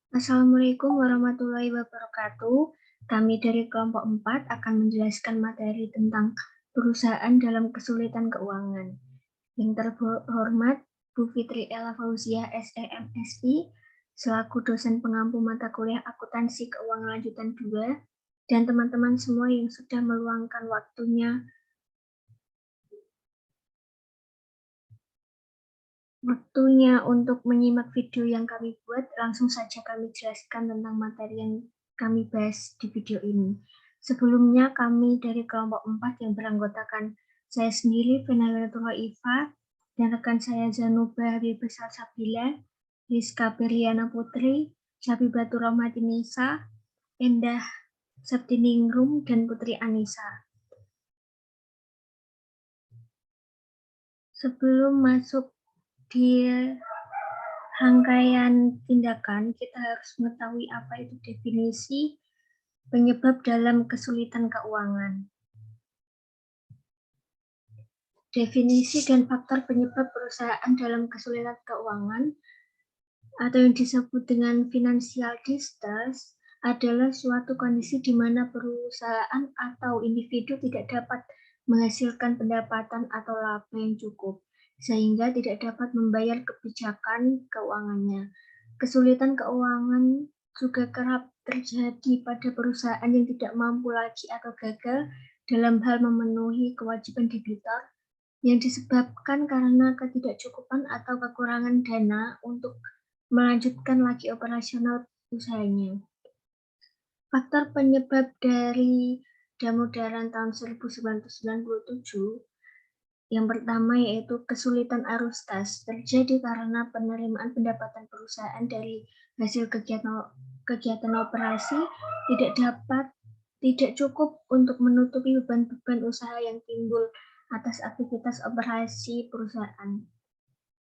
Assalamualaikum warahmatullahi wabarakatuh. Kami dari kelompok 4 akan menjelaskan materi tentang perusahaan dalam kesulitan keuangan. Yang terhormat Bu Fitri Ella Fauziah SEMSI selaku dosen pengampu mata kuliah akuntansi keuangan lanjutan 2 dan teman-teman semua yang sudah meluangkan waktunya untuk menyimak video yang kami buat. Langsung saja kami jelaskan tentang materi yang kami bahas di video ini. Sebelumnya kami dari kelompok 4 yang beranggotakan saya sendiri, Venalatura Iva, dan rekan saya Zanuba Habibesal Sabila, Rizka Beriana Putri, Syafibatur Rahmati Nisa, Endah Septiningrum, dan Putri Anissa. Sebelum masuk di rangkaian tindakan, kita harus mengetahui apa itu definisi penyebab dalam kesulitan keuangan. Definisi dan faktor penyebab perusahaan dalam kesulitan keuangan atau yang disebut dengan financial distress adalah suatu kondisi di mana perusahaan atau individu tidak dapat menghasilkan pendapatan atau laba yang cukup, sehingga tidak dapat membayar kebijakan keuangannya. Kesulitan keuangan juga kerap terjadi pada perusahaan yang tidak mampu lagi atau gagal dalam hal memenuhi kewajiban debitur yang disebabkan karena ketidakcukupan atau kekurangan dana untuk melanjutkan lagi operasional usahanya. Faktor penyebab dari Damodaran tahun 1997 yang pertama yaitu kesulitan arus kas terjadi karena penerimaan pendapatan perusahaan dari hasil kegiatan operasi tidak cukup untuk menutupi beban-beban usaha yang timbul atas aktivitas operasi perusahaan.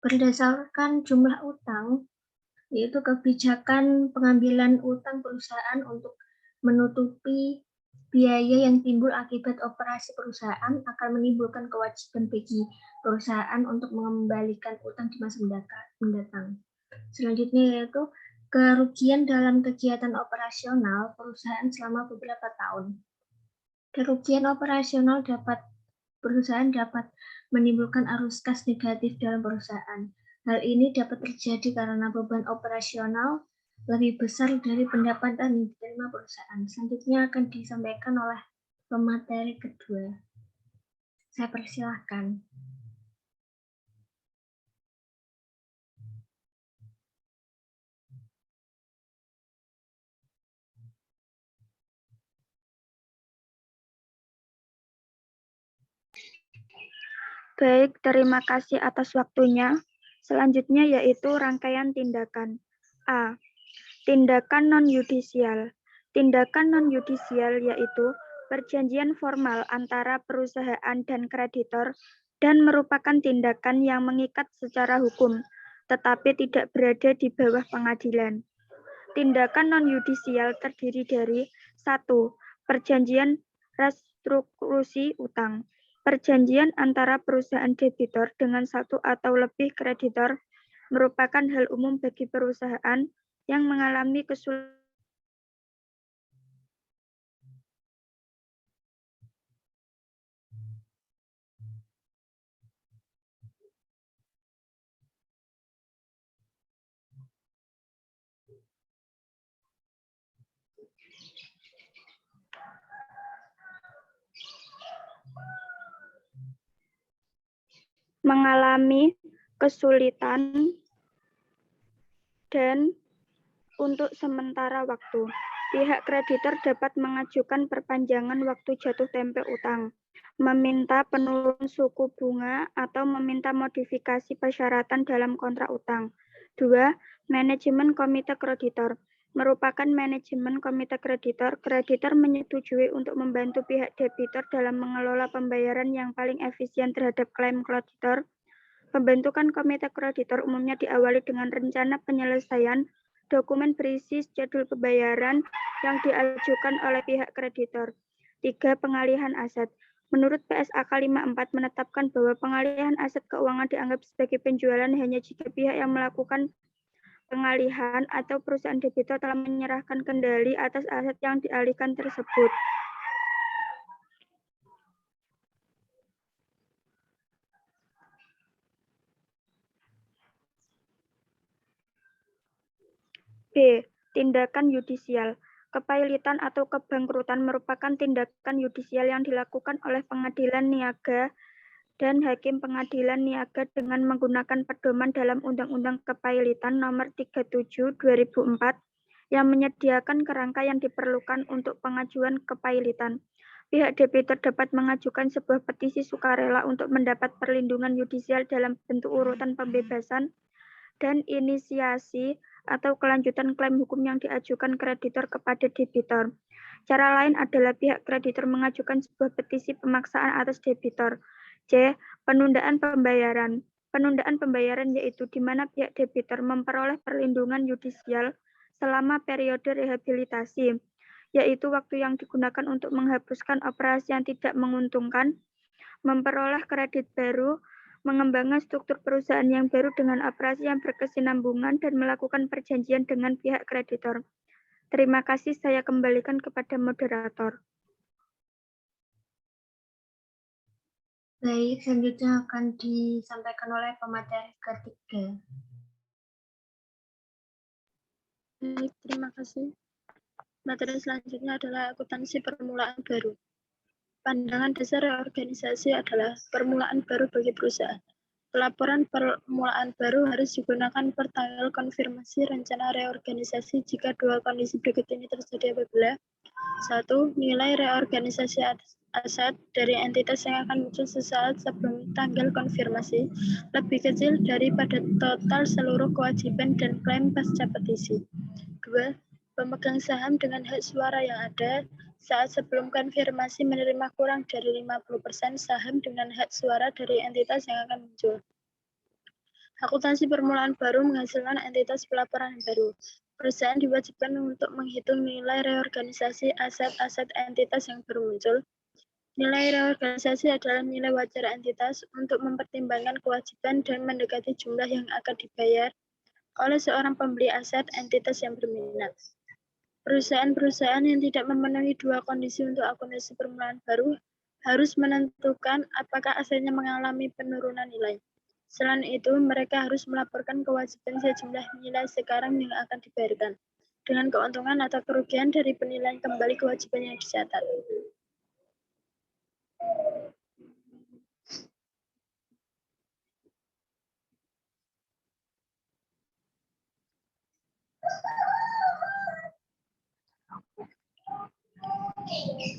Berdasarkan jumlah utang, yaitu kebijakan pengambilan utang perusahaan untuk menutupi biaya yang timbul akibat operasi perusahaan akan menimbulkan kewajiban bagi perusahaan untuk mengembalikan utang di masa mendatang. Selanjutnya yaitu kerugian dalam kegiatan operasional perusahaan selama beberapa tahun. Kerugian operasional perusahaan dapat menimbulkan arus kas negatif dalam perusahaan. Hal ini dapat terjadi karena beban operasional lebih besar dari pendapatan yang diterima perusahaan. Selanjutnya akan disampaikan oleh pemateri kedua. Saya persilahkan. Baik, terima kasih atas waktunya. Selanjutnya yaitu rangkaian tindakan. A. Tindakan non-yudisial. Tindakan non-yudisial yaitu perjanjian formal antara perusahaan dan kreditor dan merupakan tindakan yang mengikat secara hukum, tetapi tidak berada di bawah pengadilan. Tindakan non-yudisial terdiri dari 1. Perjanjian restrukturisasi utang. Perjanjian antara perusahaan debitur dengan satu atau lebih kreditor merupakan hal umum bagi perusahaan yang mengalami kesulitan dan untuk sementara waktu. Pihak kreditor dapat mengajukan perpanjangan waktu jatuh tempo utang, meminta penurunan suku bunga, atau meminta modifikasi persyaratan dalam kontrak utang. 2. Manajemen komite kreditor. Merupakan manajemen komite kreditor, kreditor menyetujui untuk membantu pihak debitur dalam mengelola pembayaran yang paling efisien terhadap klaim kreditor. Pembentukan komite kreditor umumnya diawali dengan rencana penyelesaian dokumen berisi jadwal pembayaran yang diajukan oleh pihak kreditor. 3. Pengalihan aset. Menurut PSAK 54 menetapkan bahwa pengalihan aset keuangan dianggap sebagai penjualan hanya jika pihak yang melakukan pengalihan atau perusahaan debitur telah menyerahkan kendali atas aset yang dialihkan tersebut. B. Tindakan yudisial. Kepailitan atau kebangkrutan merupakan tindakan yudisial yang dilakukan oleh pengadilan niaga dan hakim pengadilan niaga dengan menggunakan pedoman dalam Undang-Undang Kepailitan Nomor 37/2004 yang menyediakan kerangka yang diperlukan untuk pengajuan kepailitan. Pihak debitur dapat mengajukan sebuah petisi sukarela untuk mendapat perlindungan yudisial dalam bentuk urutan pembebasan dan inisiasi atau kelanjutan klaim hukum yang diajukan kreditor kepada debitor. Cara lain adalah pihak kreditor mengajukan sebuah petisi pemaksaan atas debitor. C. Penundaan pembayaran. Penundaan pembayaran yaitu di mana pihak debitor memperoleh perlindungan yudisial selama periode rehabilitasi, yaitu waktu yang digunakan untuk menghapuskan operasi yang tidak menguntungkan, memperoleh kredit baru, mengembangkan struktur perusahaan yang baru dengan operasi yang berkesinambungan, dan melakukan perjanjian dengan pihak kreditor. Terima kasih, saya kembalikan kepada moderator. Baik, selanjutnya akan disampaikan oleh pemateri ketiga. Baik, terima kasih. Materi selanjutnya adalah akuntansi permulaan baru. Pandangan dasar reorganisasi adalah permulaan baru bagi perusahaan. Pelaporan permulaan baru harus digunakan per tanggal konfirmasi rencana reorganisasi jika dua kondisi berikut ini terjadi apabila: 1. Nilai reorganisasi aset dari entitas yang akan muncul sesaat sebelum tanggal konfirmasi lebih kecil daripada total seluruh kewajiban dan klaim pasca petisi. 2. Pemegang saham dengan hak suara yang ada saat sebelum konfirmasi menerima kurang dari 50% saham dengan hak suara dari entitas yang akan muncul. Akuntansi permulaan baru menghasilkan entitas pelaporan baru. Perusahaan diwajibkan untuk menghitung nilai reorganisasi aset-aset entitas yang baru muncul. Nilai reorganisasi adalah nilai wajar entitas untuk mempertimbangkan kewajiban dan mendekati jumlah yang akan dibayar oleh seorang pembeli aset entitas yang berminat. Perusahaan-perusahaan yang tidak memenuhi dua kondisi untuk akuntansi permulaan baru harus menentukan apakah asetnya mengalami penurunan nilai. Selain itu, mereka harus melaporkan kewajiban sejumlah nilai sekarang yang akan dibayarkan, dengan keuntungan atau kerugian dari penilaian kembali kewajiban yang dicatat.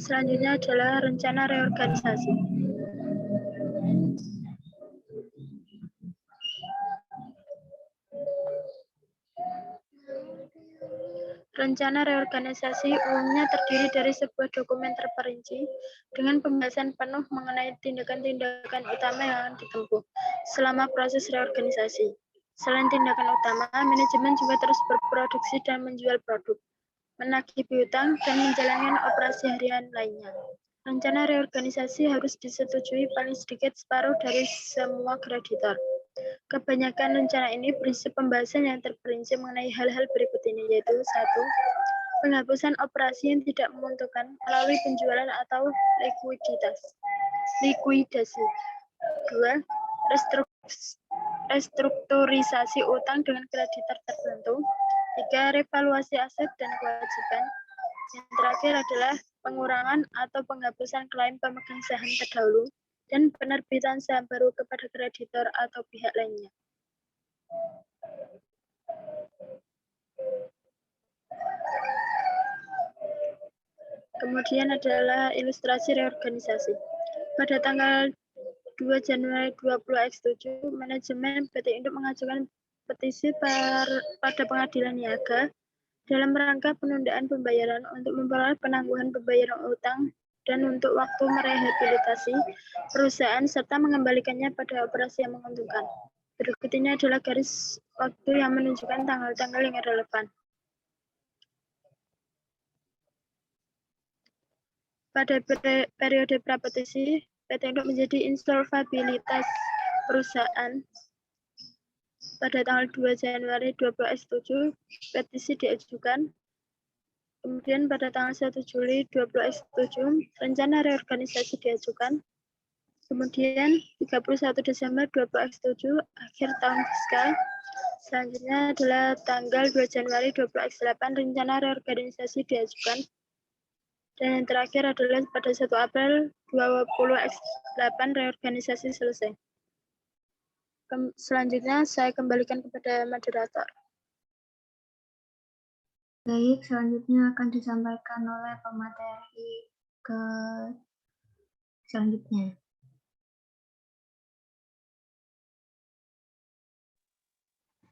Selanjutnya adalah rencana reorganisasi. Rencana reorganisasi umumnya terdiri dari sebuah dokumen terperinci dengan pembahasan penuh mengenai tindakan-tindakan utama yang akan ditempuh selama proses reorganisasi. Selain tindakan utama, manajemen juga terus berproduksi dan menjual produk, menagih piutang, dan menjalankan operasi harian lainnya. Rencana reorganisasi harus disetujui paling sedikit separuh dari semua kreditor. Kebanyakan rencana ini berisi pembahasan yang terperinci mengenai hal-hal berikut ini, yaitu: 1. Penghapusan operasi yang tidak menguntungkan melalui penjualan atau likuidasi. 2. Restrukturisasi utang dengan kreditor tertentu. 3. Revaluasi aset dan kewajiban. Yang terakhir adalah pengurangan atau penghapusan klaim pemegang saham terdahulu dan penerbitan saham baru kepada kreditor atau pihak lainnya. Kemudian adalah ilustrasi reorganisasi. Pada tanggal 2 Januari 20X7, manajemen PT Induk mengajukan petisi pada pengadilan niaga dalam rangka penundaan pembayaran untuk memperoleh penangguhan pembayaran utang dan untuk waktu merehabilitasi perusahaan serta mengembalikannya pada operasi yang menguntungkan. Berikut ini adalah garis waktu yang menunjukkan tanggal-tanggal yang relevan. Pada periode prapetisi, PT Induk menjadi insolvabilitas perusahaan pada tanggal 2 Januari 20X7 petisi diajukan. Kemudian pada tanggal 1 Juli 20X7 rencana reorganisasi diajukan. Kemudian 31 Desember 20X7 akhir tahun fiskal. Selanjutnya adalah tanggal 2 Januari 20X8 rencana reorganisasi diajukan. Dan yang terakhir adalah pada 1 April 20X8 reorganisasi selesai. Selanjutnya saya kembalikan kepada moderator. Baik, selanjutnya akan disampaikan oleh pemateri ke selanjutnya.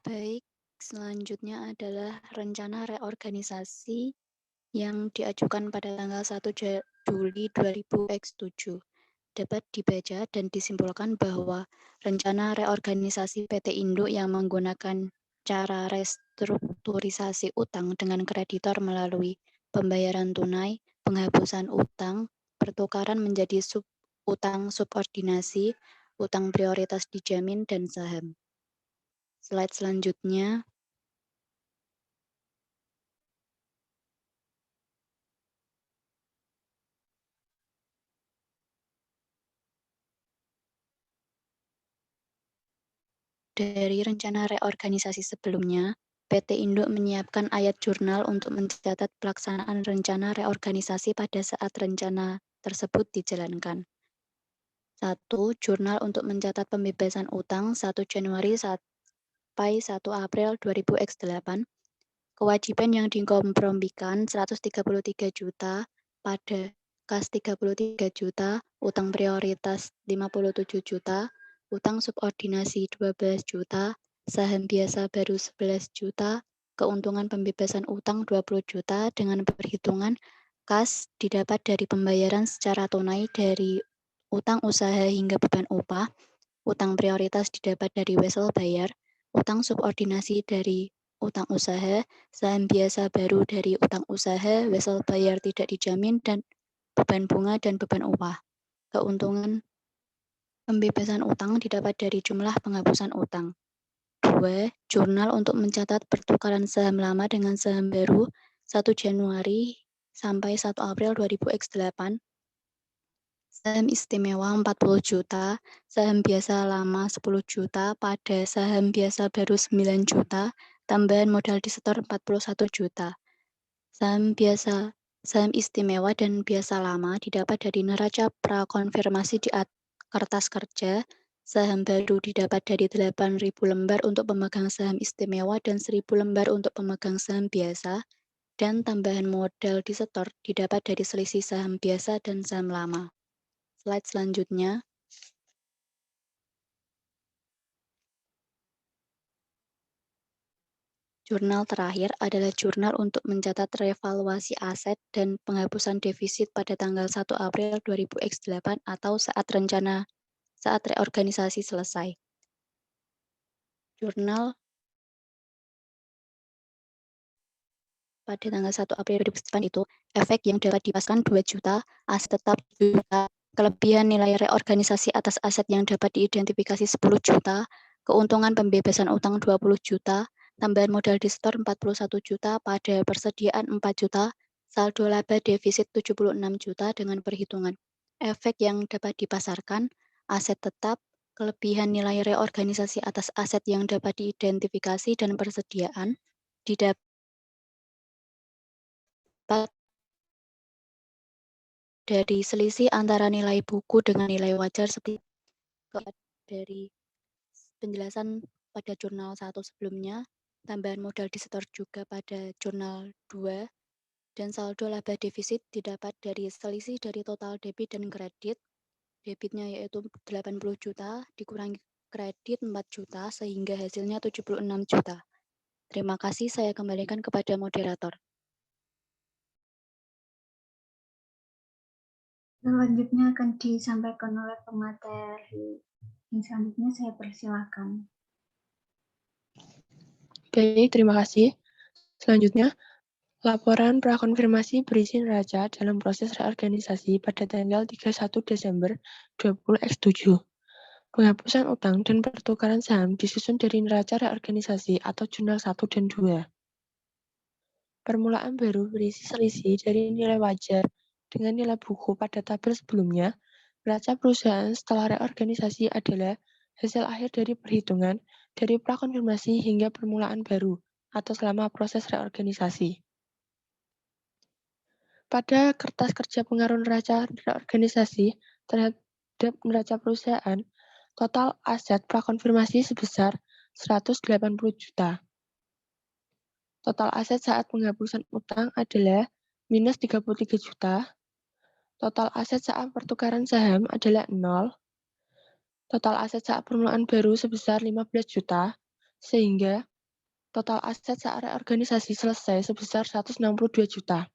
Baik, selanjutnya adalah rencana reorganisasi yang diajukan pada tanggal 1 Juli 2000X7. Dapat dibaca dan disimpulkan bahwa rencana reorganisasi PT Induk yang menggunakan cara restrukturisasi utang dengan kreditor melalui pembayaran tunai, penghapusan utang, pertukaran menjadi utang subordinasi, utang prioritas dijamin, dan saham. Slide selanjutnya. Dari rencana reorganisasi sebelumnya, PT Induk menyiapkan ayat jurnal untuk mencatat pelaksanaan rencana reorganisasi pada saat rencana tersebut dijalankan. 1. Jurnal untuk mencatat pembebasan utang 1 Januari sampai 1 April 2000X8. Kewajiban yang dikompromikan 133 juta pada kas 33 juta, utang prioritas 57 juta, utang subordinasi 12 juta, saham biasa baru 11 juta, keuntungan pembebasan utang 20 juta dengan perhitungan kas didapat dari pembayaran secara tunai dari utang usaha hingga beban upah, utang prioritas didapat dari wesel bayar, utang subordinasi dari utang usaha, saham biasa baru dari utang usaha, wesel bayar tidak dijamin, dan beban bunga dan beban upah. Keuntungan pembebasan utang didapat dari jumlah penghapusan utang. 2. Jurnal untuk mencatat pertukaran saham lama dengan saham baru 1 Januari sampai 1 April 2000X8. Saham istimewa 40 juta, saham biasa lama 10 juta, pada saham biasa baru 9 juta, tambahan modal disetor 41 juta. Saham istimewa dan biasa lama didapat dari neraca prakonfirmasi di kertas kerja. Saham baru didapat dari 8.000 lembar untuk pemegang saham istimewa dan 1.000 lembar untuk pemegang saham biasa. Dan tambahan modal disetor didapat dari selisih saham biasa dan saham lama. Slide selanjutnya. Jurnal terakhir adalah jurnal untuk mencatat revaluasi aset dan penghapusan defisit pada tanggal 1 April 2000X8 atau saat reorganisasi selesai. Jurnal pada tanggal 1 April 2008 itu, efek yang dapat dipaskan 2 juta, aset tetap 7 juta, kelebihan nilai reorganisasi atas aset yang dapat diidentifikasi 10 juta, keuntungan pembebasan utang 20 juta, tambahan modal disetor 41 juta, pada persediaan 4 juta, saldo laba defisit 76 juta dengan perhitungan. Efek yang dapat dipasarkan, aset tetap, kelebihan nilai reorganisasi atas aset yang dapat diidentifikasi dan persediaan, didapat dari selisih antara nilai buku dengan nilai wajar seperti dari penjelasan pada jurnal 1 sebelumnya, tambahan modal disetor juga pada jurnal 2, dan saldo laba defisit didapat dari selisih dari total debit dan kredit. Debitnya yaitu 80 juta dikurangi kredit 4 juta sehingga hasilnya 76 juta. Terima kasih, saya kembalikan kepada moderator. Selanjutnya akan disampaikan oleh pemateri. Yang selanjutnya saya persilakan. Baik, terima kasih. Selanjutnya, laporan prakonfirmasi berisi neraca dalam proses reorganisasi pada tanggal 31 Desember 20X7. Penghapusan utang dan pertukaran saham disusun dari neraca reorganisasi atau jurnal 1 dan 2. Permulaan baru berisi selisih dari nilai wajar dengan nilai buku pada tabel sebelumnya. Neraca perusahaan setelah reorganisasi adalah hasil akhir dari perhitungan dari prakonfirmasi hingga permulaan baru atau selama proses reorganisasi. Pada kertas kerja pengaruh neraca reorganisasi terhadap neraca perusahaan, total aset prakonfirmasi sebesar 180 juta. Total aset saat penghapusan utang adalah minus 33 juta. Total aset saat pertukaran saham adalah 0. Total aset saat permulaan baru sebesar 15 juta, sehingga total aset saat reorganisasi selesai sebesar 162 juta.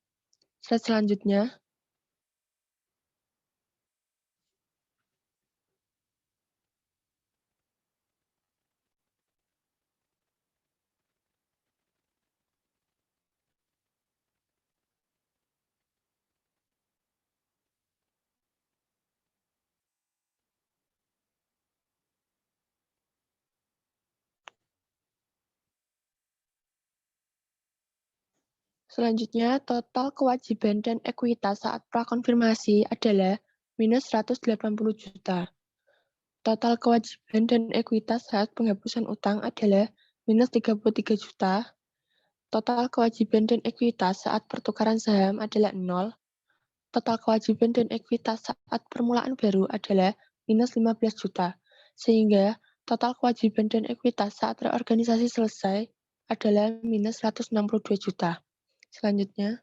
Slide selanjutnya. Selanjutnya, total kewajiban dan ekuitas saat prakonfirmasi adalah minus 180 juta. Total kewajiban dan ekuitas saat penghapusan utang adalah minus 33 juta. Total kewajiban dan ekuitas saat pertukaran saham adalah 0. Total kewajiban dan ekuitas saat permulaan baru adalah minus 15 juta. Sehingga total kewajiban dan ekuitas saat reorganisasi selesai adalah minus 162 juta. Selanjutnya.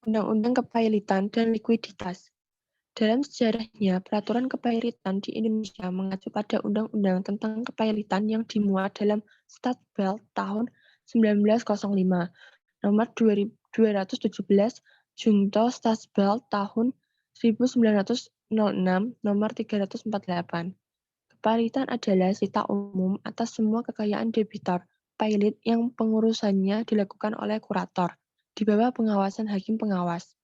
Undang-Undang Kepailitan dan Likuiditas. Dalam sejarahnya, peraturan kepailitan di Indonesia mengacu pada undang-undang tentang kepailitan yang dimuat dalam Statsbelt tahun 1905, nomor 217, Junto Statsbelt tahun 1906, nomor 348. Kepailitan adalah sita umum atas semua kekayaan debitor pailit yang pengurusannya dilakukan oleh kurator, di bawah pengawasan hakim pengawas.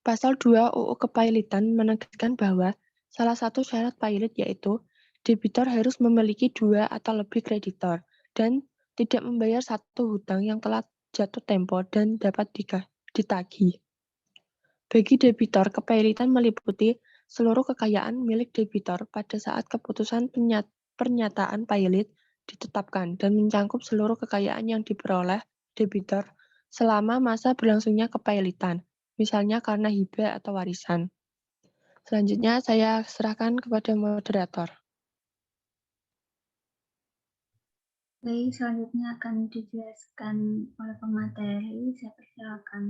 Pasal 2 UU Kepailitan menegaskan bahwa salah satu syarat pailit yaitu debitor harus memiliki 2 atau lebih kreditor dan tidak membayar satu hutang yang telah jatuh tempo dan dapat ditagih. Bagi debitor, kepailitan meliputi seluruh kekayaan milik debitor pada saat keputusan pernyataan pailit ditetapkan dan mencangkup seluruh kekayaan yang diperoleh debitor selama masa berlangsungnya kepailitan, misalnya karena hibah atau warisan. Selanjutnya saya serahkan kepada moderator. Baik, selanjutnya akan dijelaskan oleh pemateri. Saya persilakan.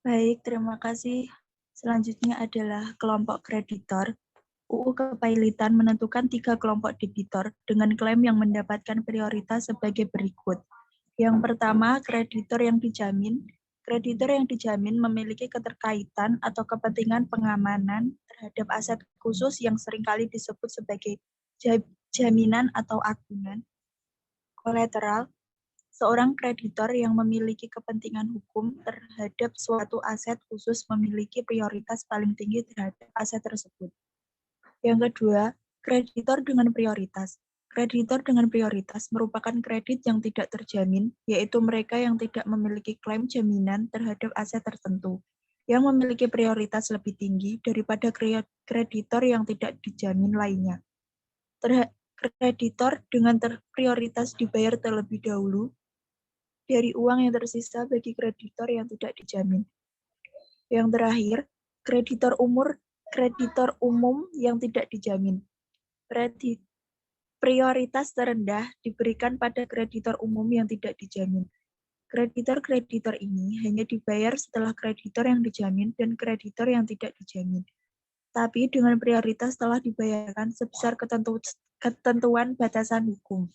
Baik, terima kasih. Selanjutnya adalah kelompok kreditor. UU Kepailitan menentukan 3 kelompok debitor dengan klaim yang mendapatkan prioritas sebagai berikut. Yang pertama, kreditor yang dijamin. Kreditor yang dijamin memiliki keterkaitan atau kepentingan pengamanan terhadap aset khusus yang seringkali disebut sebagai jaminan atau agunan. Kolateral, seorang kreditor yang memiliki kepentingan hukum terhadap suatu aset khusus memiliki prioritas paling tinggi terhadap aset tersebut. Yang kedua, kreditor dengan prioritas. Kreditor dengan prioritas merupakan kredit yang tidak terjamin, yaitu mereka yang tidak memiliki klaim jaminan terhadap aset tertentu, yang memiliki prioritas lebih tinggi daripada kreditor yang tidak dijamin lainnya. Kreditor dengan prioritas dibayar terlebih dahulu dari uang yang tersisa bagi kreditor yang tidak dijamin. Yang terakhir, kreditor umum yang tidak dijamin. Prioritas terendah diberikan pada kreditor umum yang tidak dijamin. Kreditor-kreditor ini hanya dibayar setelah kreditor yang dijamin dan kreditor yang tidak dijamin. Tapi dengan prioritas telah dibayarkan sebesar ketentuan batasan hukum.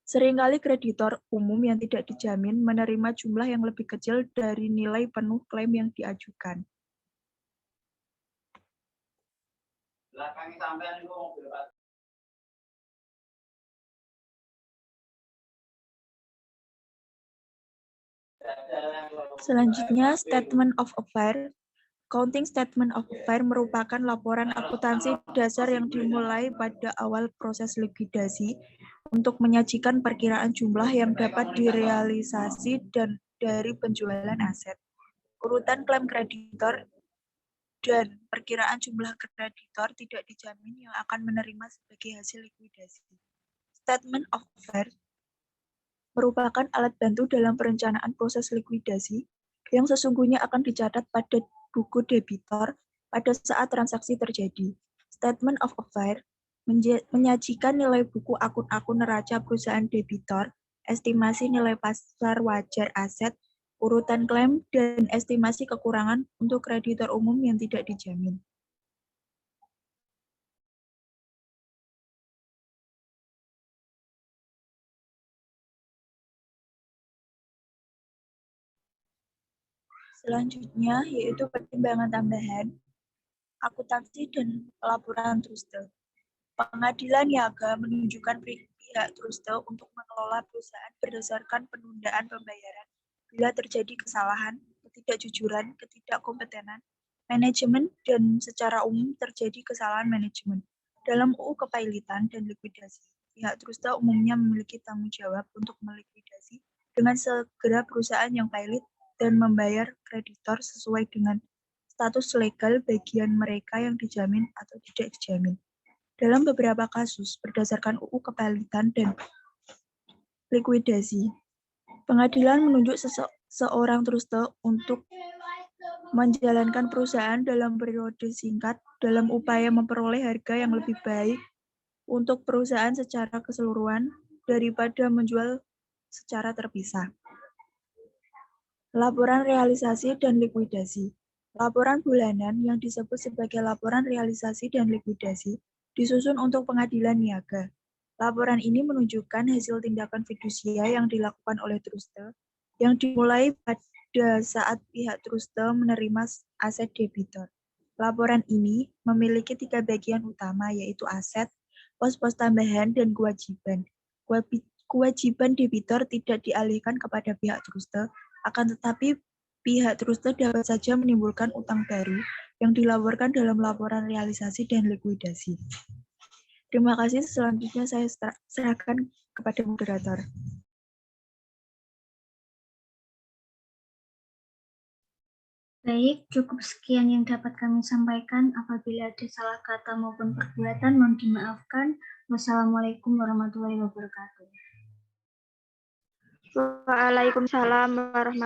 Seringkali kreditor umum yang tidak dijamin menerima jumlah yang lebih kecil dari nilai penuh klaim yang diajukan. Selanjutnya, Statement of Affair. Counting Statement of Affair merupakan laporan akuntansi dasar yang dimulai pada awal proses likuidasi untuk menyajikan perkiraan jumlah yang dapat direalisasi dan dari penjualan aset. Urutan klaim kreditor dan perkiraan jumlah kreditor tidak dijamin yang akan menerima sebagai hasil likuidasi. Statement of Affair merupakan alat bantu dalam perencanaan proses likuidasi yang sesungguhnya akan dicatat pada buku debitor pada saat transaksi terjadi. Statement of Affair menyajikan nilai buku akun-akun neraca perusahaan debitor, estimasi nilai pasar wajar aset, urutan klaim, dan estimasi kekurangan untuk kreditor umum yang tidak dijamin. Selanjutnya yaitu pertimbangan tambahan, akuntansi dan pelaporan truste. Pengadilan niaga menunjukkan pihak truste untuk mengelola perusahaan berdasarkan penundaan pembayaran bila terjadi kesalahan, ketidakjujuran, ketidakkompetenan, manajemen, dan secara umum terjadi kesalahan manajemen. Dalam UU Kepailitan dan Likuidasi, pihak truste umumnya memiliki tanggung jawab untuk melikuidasi dengan segera perusahaan yang pailit dan membayar kreditor sesuai dengan status legal bagian mereka yang dijamin atau tidak dijamin. Dalam beberapa kasus, berdasarkan UU Kepailitan dan Likuidasi, pengadilan menunjuk seorang truste untuk menjalankan perusahaan dalam periode singkat dalam upaya memperoleh harga yang lebih baik untuk perusahaan secara keseluruhan daripada menjual secara terpisah. Laporan realisasi dan likuidasi. Laporan bulanan yang disebut sebagai laporan realisasi dan likuidasi disusun untuk pengadilan niaga. Laporan ini menunjukkan hasil tindakan fidusia yang dilakukan oleh truste yang dimulai pada saat pihak truste menerima aset debitor. Laporan ini memiliki 3 bagian utama, yaitu aset, pos-pos tambahan, dan kewajiban. Kewajiban debitor tidak dialihkan kepada pihak truste, akan tetapi pihak truste dapat saja menimbulkan utang baru yang dilaporkan dalam laporan realisasi dan likuidasi. Terima kasih. Selanjutnya saya serahkan kepada moderator. Baik, cukup sekian yang dapat kami sampaikan. Apabila ada salah kata maupun perbuatan, mohon dimaafkan. Wassalamualaikum warahmatullahi wabarakatuh. Waalaikumsalam warahmatullahi